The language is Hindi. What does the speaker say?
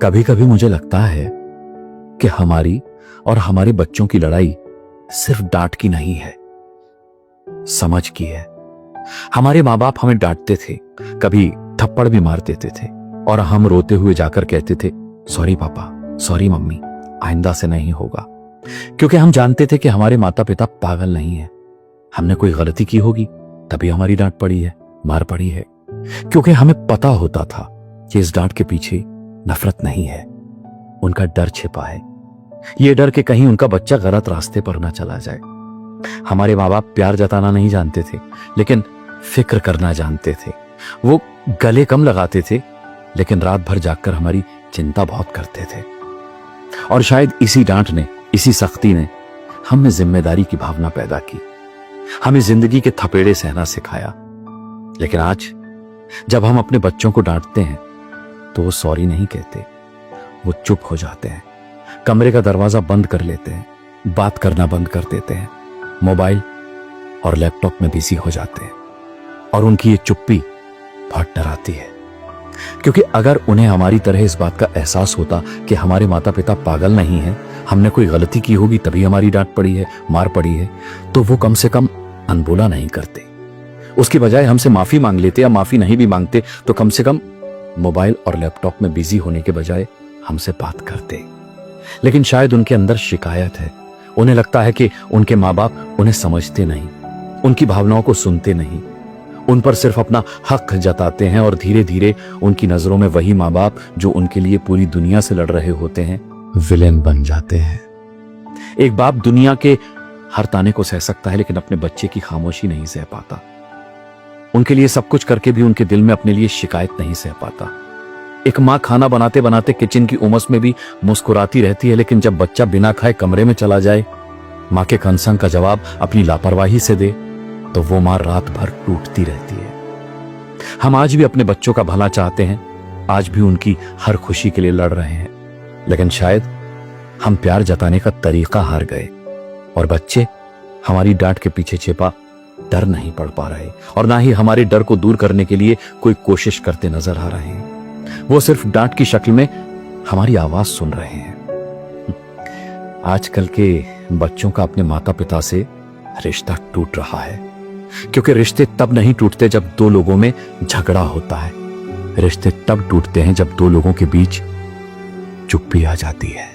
कभी कभी मुझे लगता है कि हमारी और हमारे बच्चों की लड़ाई सिर्फ डांट की नहीं है, समझ की है। हमारे माँ बाप हमें डांटते थे, कभी थप्पड़ भी मार देते थे और हम रोते हुए जाकर कहते थे, सॉरी पापा, सॉरी मम्मी, आइंदा से नहीं होगा। क्योंकि हम जानते थे कि हमारे माता पिता पागल नहीं है। हमने कोई गलती की होगी तभी हमारी डांट पड़ी है, मार पड़ी है। क्योंकि हमें पता होता था कि इस डांट के पीछे नफरत नहीं है, उनका डर छिपा है। ये डर कि कहीं उनका बच्चा गलत रास्ते पर ना चला जाए। हमारे माँ बाप प्यार जताना नहीं जानते थे, लेकिन फिक्र करना जानते थे। वो गले कम लगाते थे, लेकिन रात भर जागकर हमारी चिंता बहुत करते थे। और शायद इसी डांट ने, इसी सख्ती ने हम में जिम्मेदारी की भावना पैदा की, हमें जिंदगी के थपेड़े सहना सिखाया। लेकिन आज जब हम अपने बच्चों को डांटते हैं तो वो सॉरी नहीं कहते, वो चुप हो जाते हैं, कमरे का दरवाजा बंद कर लेते हैं, बात करना बंद कर देते हैं, मोबाइल और लैपटॉप में बिजी हो जाते हैं। और उनकी ये चुप्पी बहुत डराती है, क्योंकि अगर उन्हें हमारी तरह इस बात का एहसास होता कि हमारे माता पिता पागल नहीं हैं, हमने कोई गलती की होगी तभी हमारी डांट पड़ी है, मार पड़ी है, तो वो कम से कम अनबोला नहीं करते। उसकी बजाय हमसे माफी मांग लेते, या माफी नहीं भी मांगते तो कम से कम मोबाइल और लैपटॉप में बिजी होने के बजाय हमसे बात करते। लेकिन शायद उनके अंदर शिकायत है। उन्हें लगता है कि उनके माँ बाप उन्हें समझते नहीं, उनकी भावनाओं को सुनते नहीं, उन पर सिर्फ अपना हक जताते हैं। और धीरे धीरे उनकी नजरों में वही माँ बाप जो उनके लिए पूरी दुनिया से लड़ रहे होते हैं, विलेन बन जाते हैं। एक बाप दुनिया के हर ताने को सह सकता है, लेकिन अपने बच्चे की खामोशी नहीं सह पाता। उनके लिए सब कुछ करके भी उनके दिल में अपने लिए शिकायत नहीं सह पाता। एक माँ खाना बनाते बनाते किचन की उमस में भी मुस्कुराती रहती है, लेकिन जब बच्चा बिना खाए कमरे में चला जाए, माँ के कंसर्न का जवाब अपनी लापरवाही से दे, तो वो माँ रात भर टूटती रहती है। हम आज भी अपने बच्चों का भला चाहते हैं, आज भी उनकी हर खुशी के लिए लड़ रहे हैं, लेकिन शायद हम प्यार जताने का तरीका हार गए और बच्चे हमारी डांट के पीछे छिपा डर नहीं पढ़ पा रहे, और ना ही हमारे डर को दूर करने के लिए कोई कोशिश करते नजर आ रहे हैं। वो सिर्फ डांट की शक्ल में हमारी आवाज सुन रहे हैं। आजकल के बच्चों का अपने माता पिता से रिश्ता टूट रहा है, क्योंकि रिश्ते तब नहीं टूटते जब दो लोगों में झगड़ा होता है। रिश्ते तब टूटते हैं जब दो लोगों के बीच चुप्पी आ जाती है।